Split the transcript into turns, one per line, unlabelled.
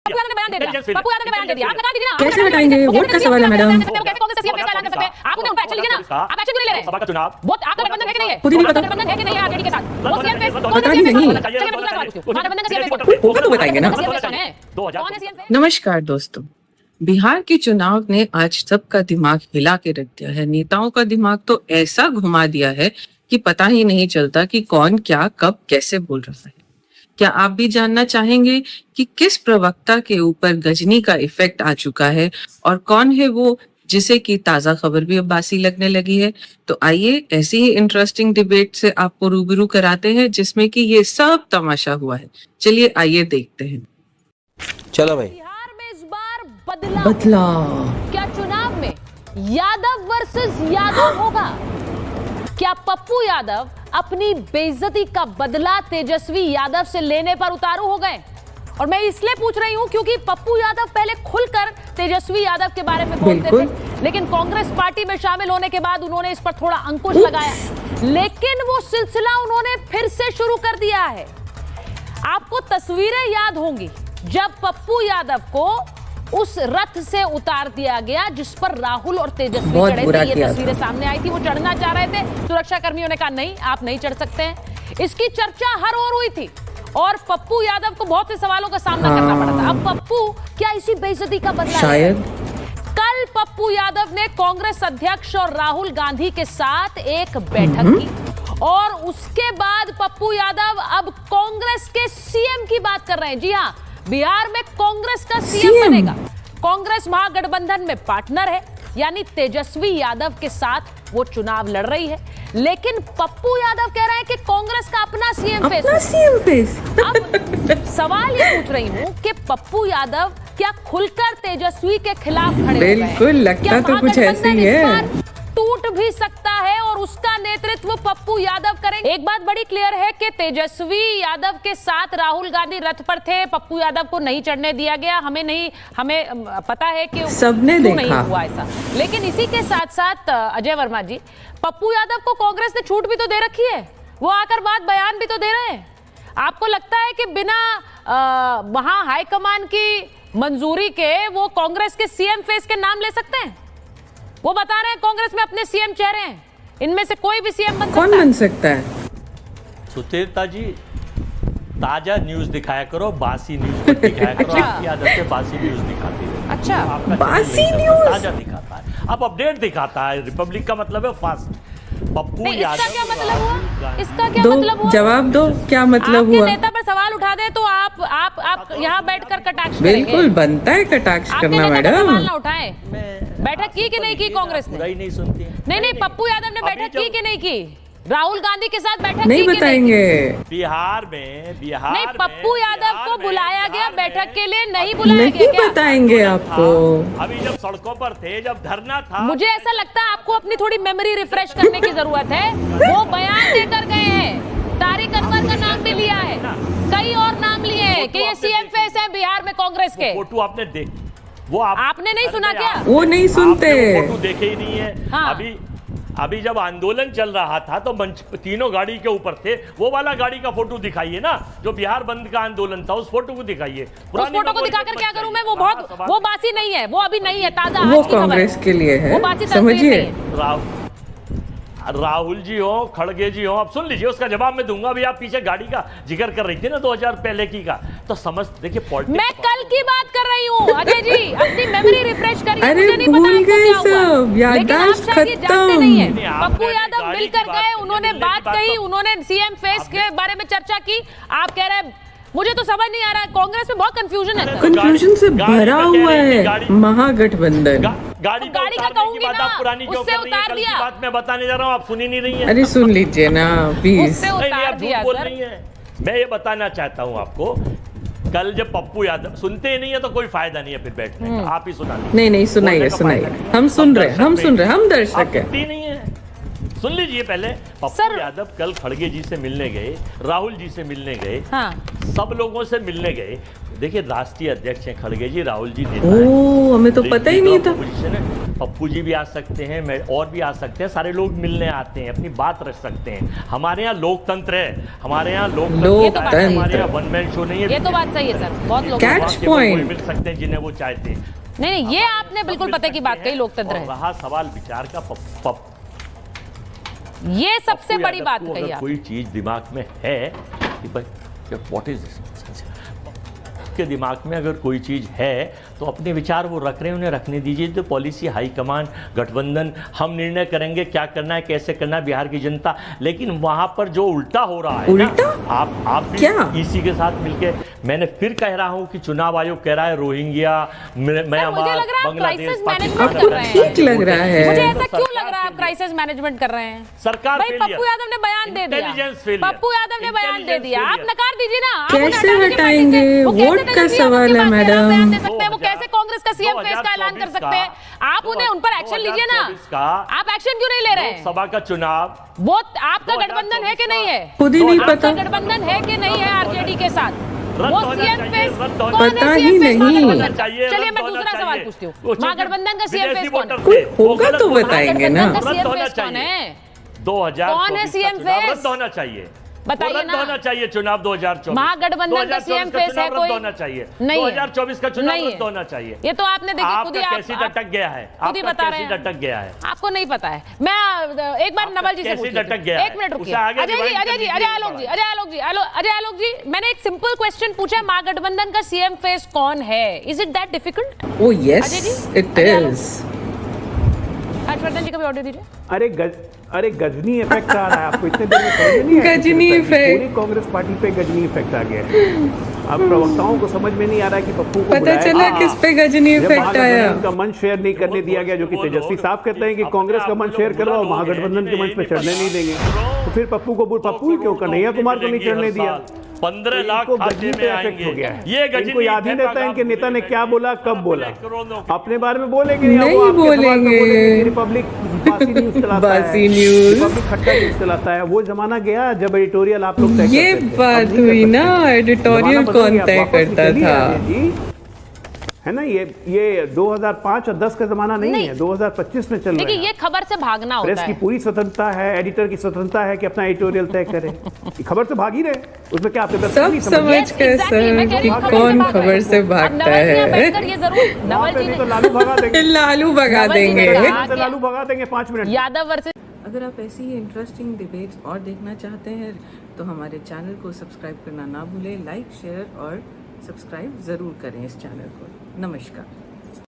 पप्पू यादव ने बयान दे दिया, पप्पू यादव ने बयान दे दिया, आप लगा दीजिए ना।
कैसे बताएंगे? वोट का सवाल है मैडम।
कैसे कांग्रेस सीएम फैसला ऐलान कर सकते हैं? आप उन्हें उन पर एक्शन लीजिए ना, आप एक्शन क्यों नहीं ले रहे?
सभा का चुनाव
वोट आपका गठबंधन है कि नहीं है?
खुद ही नहीं पता।
गठबंधन है कि नहीं है आरजेडी के साथ? वो सीएम फेस
पता ही नहीं।
गठबंधन का सीएम फेस
होगा तो बताएंगे ना।
कौन है सीएम फेस?
नमस्कार दोस्तों, बिहार के चुनाव ने आज सबका दिमाग हिला के रख दिया है। नेताओं का दिमाग तो ऐसा घुमा दिया है कि पता ही नहीं चलता कि कौन क्या कब कैसे बोल रहा है। क्या आप भी जानना चाहेंगे कि किस प्रवक्ता के ऊपर गजनी का इफेक्ट आ चुका है और कौन है वो जिसे कि ताजा खबर भी अब बासी लगने लगी है? तो आइए ऐसी ही इंटरेस्टिंग डिबेट से आपको रूबरू कराते हैं जिसमें कि ये सब तमाशा हुआ है। चलिए आइए देखते हैं।
चलो भाई।
बिहार में इस बार
बदला
क्या चुनाव में यादव वर्सेस यादव होगा? क्या पप्पू यादव अपनी बेइज्जती का बदला तेजस्वी यादव से लेने पर उतारू हो गए? और मैं इसलिए पूछ रही हूं क्योंकि पप्पू यादव पहले खुलकर तेजस्वी यादव के बारे में बोलते थे, लेकिन कांग्रेस पार्टी में शामिल होने के बाद उन्होंने इस पर थोड़ा अंकुश लगाया, लेकिन वो सिलसिला उन्होंने फिर से शुरू कर दिया है। आपको तस्वीरें याद होंगी जब पप्पू यादव को उस रथ से उतार दिया गया जिस पर राहुल और तेजस्वी चढ़े थे। ये तस्वीरें सामने आई थी। वो चढ़ना चाह रहे थे, सुरक्षा कर्मियों ने कहा नहीं, आप नहीं चढ़ सकते हैं। इसकी चर्चा हर ओर हुई थी और पप्पू यादव को बहुत से सवालों का सामना करना पड़ा था। अब पप्पू क्या इसी बेइज्जती का बदला
शायद?
कल पप्पू यादव ने कांग्रेस अध्यक्ष और राहुल गांधी के साथ एक बैठक की और उसके बाद पप्पू यादव अब कांग्रेस के सीएम की बात कर रहे हैं। जी हाँ, बिहार में कांग्रेस का सीएम बनेगा। कांग्रेस महागठबंधन में पार्टनर है, यानी तेजस्वी यादव के साथ वो चुनाव लड़ रही है, लेकिन पप्पू यादव कह रहे हैं कि कांग्रेस का अपना सीएम फेस। अब सवाल ये पूछ रही हूँ कि पप्पू यादव क्या खुलकर तेजस्वी के खिलाफ खड़े हो गए?
बिल्कुल, लगता तो कुछ ऐसे ही है।
टूट भी सकता है और उसका नेतृत्व पप्पू यादव करेंगे। एक बात बड़ी क्लियर है कि तेजस्वी यादव के साथ राहुल गांधी रथ पर थे, पप्पू यादव को नहीं चढ़ने दिया गया। हमें पता है कि
सबने देखा
नहीं हुआ ऐसा, लेकिन इसी के साथ साथ अजय वर्मा जी, पप्पू यादव को कांग्रेस ने छूट भी तो दे रखी है, वो आकर बात बयान भी तो दे रहे हैं। आपको लगता है कि बिना वहां हाईकमान की मंजूरी के वो कांग्रेस के सीएम फेस के नाम ले सकते हैं? वो बता रहे हैं कांग्रेस में अपने सीएम चेहरे हैं, इनमें से कोई भी सीएम
कौन बन सकता है?
सुचेता जी, ताजा न्यूज दिखाया करो, बासी न्यूज मत दिखाया करो। आपकी आदत है बासी न्यूज दिखाती है।
अच्छा,
बासी न्यूज
ताजा दिखाता है, अब अपडेट दिखाता है। रिपब्लिक का मतलब है फास्ट। पप्पू यादव,
इसका क्या मतलब हुआ? इसका क्या
दो
मतलब हुआ?
जवाब दो, क्या मतलब
आपके
हुआ?
नेता पर सवाल उठा दे तो आप यहाँ बैठकर कटाक्ष करेंगे?
बिल्कुल बनता है कटाक्ष करना मैडम।
सवाल ना उठाए। बैठक की कि नहीं की कांग्रेस ने?
नहीं सुनती है।
नहीं, पप्पू यादव ने बैठक की कि नहीं की? राहुल गांधी के साथ बैठक
नहीं
की
बताएंगे।
बिहार में
नहीं, पप्पू यादव को बुलाया गया बैठक के लिए, नहीं बुलाया गया
नहीं
क्या?
बताएंगे आपको।
अभी जब सड़कों पर थे, जब धरना था,
मुझे ऐसा लगता है आपको अपनी थोड़ी मेमोरी रिफ्रेश करने की जरूरत है। वो बयान देकर गए हैं, तारिक अनवर का नाम भी लिया है, कई और नाम लिए हैं कि ये सीएम फेस है बिहार में कांग्रेस के।
फोटो आपने देख, वो
आपने नहीं सुना क्या?
वो नहीं सुनते।
फोटो देखे ही नहीं है।
हाँ।
अभी जब आंदोलन चल रहा था तो मंच तीनों गाड़ी के ऊपर थे, वो वाला गाड़ी का फोटो दिखाइए ना, जो बिहार बंद का आंदोलन था, उस फोटो को दिखाइए।
उस फोटो को दिखाकर क्या करूं मैं? वो बासी नहीं है, वो अभी नहीं है, ताजा
वो
आज की खबर है।
कांग्रेस के लिए है,
वो बासी तस्वीर
समझिए।
नहीं है।
राहुल जी हो, खड़गे जी हो, अब सुन लीजिए, उसका जवाब मैं दूंगा। अभी आप पीछे गाड़ी का जिक्र कर रही थी ना 2000 पहले की का, तो समझ देखिए पॉलिटिक्स।
मैं कल की बात कर रही हूँ अजय जी, अपनी मेमोरी रिफ्रेश करिए।
अरे
मुझे नहीं पता
भूल
आपको
गए
क्या हुआ।
सब,
लेकिन आप
याददाश्त
शायद ये जानते
खत्म।
नहीं है।
नहीं,
पप्पू
आपने
यादव
गाड़ी
मिलकर
की बात
गए,
की,
उन्होंने
दिल्ली की
बात
बात
कही,
तो-
उन्होंने सीएम फेस के बारे में चर्चा की। आप कह रहे हैं, मुझे तो समझ नहीं आ रहा है, कांग्रेस में बहुत कंफ्यूजन है सर।
कंफ्यूजन से भरा हुआ है महागठबंधन।
गाड़ी
का कहूंगी
बात
ना,
आप पुरानी क्यों
उससे
कर रही हैं?
उतार
कल की
दिया।
बात मैं बताने जा रहा हूँ, आप सुनी नहीं रही हैं।
अरे सुन लीजिए ना प्लीज।
उससे
नहीं,
उतार
आप झूठ
दिया
बोल
सर।
रही हैं। मैं ये बताना चाहता हूँ आपको, कल जब पप्पू यादव सुनते ही नहीं है तो कोई फायदा नहीं है फिर बैठने का। आप ही सुना
नहीं सुनाइए सुनाइए, हम सुन रहे, हम दर्शक है।
नहीं है। सुन लीजिए पहले, पप्पू
सर-
यादव कल खड़गे जी से मिलने गए, राहुल जी से मिलने गए,
हाँ
सब लोगों से मिलने गए। देखिए राष्ट्रीय अध्यक्ष हैं खड़गे जी, राहुल जी नेता हैं।
ओ, हमें तो पता ही नहीं था।
पोजीशन है, पप्पू जी भी आ सकते हैं, मैं और भी आ सकते हैं, सारे लोग मिलने आते हैं, अपनी बात रख सकते हैं। हमारे यहाँ लोकतंत्र है, हमारे यहाँ
लोकतंत्र।
हमारे यहाँ वन मैन शो नहीं है।
ये तो बात सही है सर, बहुत लोग
Catch
वहाँ केवल वही
point।
मिल सकते हैं जिन्हें वो चाहते हैं।
नहीं ये
हमारे
आपने
सब
बिल्कुल
मिल
पते की
सकते
बात कही,
हैं।
लोकतंत्र
और
है।
रहा सवाल विचार का,
ये सबसे
पप्पू
बड़ी
यादव
बात
को
कही
अगर
आप।
कोई चीज दिमाग में है कि भाई व्हाट इज दिस, के दिमाग में अगर कोई चीज है तो अपने विचार वो रख रहे हैं, उन्हें रखने दीजिए। तो पॉलिसी हाईकमान, गठबंधन, हम निर्णय करेंगे क्या करना है, कैसे करना है, बिहार की जनता। लेकिन वहां पर जो उल्टा हो रहा है
उल्टा?
ना, आप भी
क्या?
इसी के साथ मिलके, मैंने फिर कह रहा हूं कि चुनाव आयोग कह रहा है रोहिंग्या,
मुझे लग रहा है आप क्राइसिस मैनेजमेंट कर रहे हैं।
ठीक लग रहा है।
मुझे ऐसा क्यों लग रहा है आप क्राइसिस मैनेजमेंट कर रहे हैं?
सरकार
भाई
failure,
पप्पू यादव ने बयान दे दिया,
intelligence failure,
पप्पू यादव ने बयान दे दिया, आप
intelligence
नकार दीजिए ना। आप उन्हें
कैसे
हटा दीजिए पार्टी
हटाएंगे?
से। वो कैसे
वोट का
तेजस्वी यादव
सवाल
के
है,
बाद
मैडम।
बयान दे सकते हैं, वो
2024
कैसे कांग्रेस का सीएम फेस का ऐलान कर सकते हैं? आप उन्हें उन पर एक्शन लीजिए ना।
2024 का
आप एक्शन क्यों नहीं ले रहे हैं?
लोकसभा का चुनाव,
वो आपका गठबंधन है कि नहीं है?
खुद ही नहीं
आपका
पता।
गठबंधन है कि नहीं है आरजेडी के साथ?
रद्द
वो
होना
सीएम
चाहिए,
फेस
रद्द होना
कौन है?
पता
सीएम
ही
फेस
नहीं।
महागठबंधन?
चाहिए,
चलिए
रद्द
मैं
होना
दूसरा सवाल
चाहिए।
पूछती हूँ,
वो चूंकि
महागठबंधन का सीएम
विदेशी
फेस कौन है?
वोटर
कोई
थे, वो
होगा
गलत
तो
वोटर थे।
बताएंगे ना।
महागठबंधन का
रद्द
सीएम
होना
फेस कौन
चाहिए।
है?
2024
कौन है
का
सीएम
चुनाव
फेस?
रद्द होना चाहिए।
बताइए
वो रद्द
ना।
होना चाहिए चुनाव 2024।
महागठबंधन का सीएम फेस है कोई?
रद्द होना चाहिए।
नहीं है।
2024 का चुनाव
नहीं है।
रद्द होना चाहिए।
ये तो आपने देखिए खुद ही
आपका
आप
कैसे लटक गया है,
खुद ही
आपका
बता रहे
कैसे
हैं।
लटक गया है।
आपको नहीं पता है। मैं एक बार नवल जी से
कैसे
पूछ लेती
लटक
हूँ।
गया है?
एक मिनट रुकिए।
उसे आगे
अजय जी,
rewind
अजय
कर
जी,
लीजिए,
अजय आलोक जी, अजय आलोक जी, अजय आलोक जी, मैंने एक सिंपल क्वेश्चन पूछा, महागठबंधन का सीएम फेस कौन है? Is it that difficult?
Oh
Ajay
yes
जी?
इट
अजय आलोक?
इज।
हर्षवर्धन जी का भी ऑडियो दीजिए।
अरे गजनी इफेक्ट आ रहा है आपको, इतने देर में समझ नहीं आया?
गजनी इफेक्ट।
पूरी कांग्रेस पार्टी पे गजनी इफेक्ट आ गया है। अब प्रवक्ताओं को समझ में नहीं आ रहा है कि पप्पू को
पता
बुलाया
चला
क्यों?
किस पे गजनी
जब
इफेक्ट आया।
महागठबंधन का मंच शेयर नहीं करने दिया गया, जो कि तेजस्वी साफ कहते हैं कि कांग्रेस का मंच शेयर करो और महागठबंधन के मंच पे चढ़ने नहीं देंगे, तो फिर पप्पू क्यों कन्हैया कुमार को नहीं चढ़ने दिया?
15 लाख
इनको
खाते
गजनी
में
पे इफेक्ट हो
आएंगे।
गया है।
ये गजनी
इनको याद ही
इफेक्ट
रहता है इनके नेता ने क्या बोला, कब बोला।
करोड़ों
अपने बारे में बोलेंगे या
नहीं
वो आपके सवाल पे
बोलेंगे।
बोलेंगे कि रिपब्लिक बासी न्यूज चलाता है,
बासी न्यूज।
रिपब्लिक खट्टा न्यूज चलाता है। वो जमाना गया जब एडिटोरियल आप लोग तय
ये
करते थे।
बात
अब नहीं कर
हुई
सकते।
ना, एडिटोरियल
जमाना बदल
कौन
गया,
तय
वापस
करता
निकलिए
था?
अजय जी। है ना, ये 2005 और 10 का जमाना नहीं
नहीं।
है, 2025 में चल रहा
देखिए
है।
ये खबर से भागना
प्रेस
होता
की
है।
पूरी स्वतंत्रता है, एडिटर की स्वतंत्रता है कि अपना एडिटोरियल तय करे। ये खबर से भाग ही रहे, उसमें क्या आपके दर्शक
सब
नहीं
समझ
Yes,
के
exactly, मैं कह रही
सर
हूँ
कि
खबर से
कौन
भाग रहे
खबर
हैं।
से
अब
भागता
नवल जी यहाँ
है।
बैठकर ये जरूर
वहाँ
नवल
पे
जी
नहीं तो
ने
लालू भगा देंगे।
लालू भगा
नवल जी ने
देंगे।
कहा
यहाँ से
कि
लालू भगा देंगे 5 मिनट में।
यादव वर्सेस
अगर आप ऐसी ही इंटरेस्टिंग डिबेट्स और देखना चाहते हैं तो हमारे चैनल को सब्सक्राइब करना ना भूलें। लाइक, शेयर और सब्सक्राइब ज़रूर करें इस चैनल को। नमस्कार।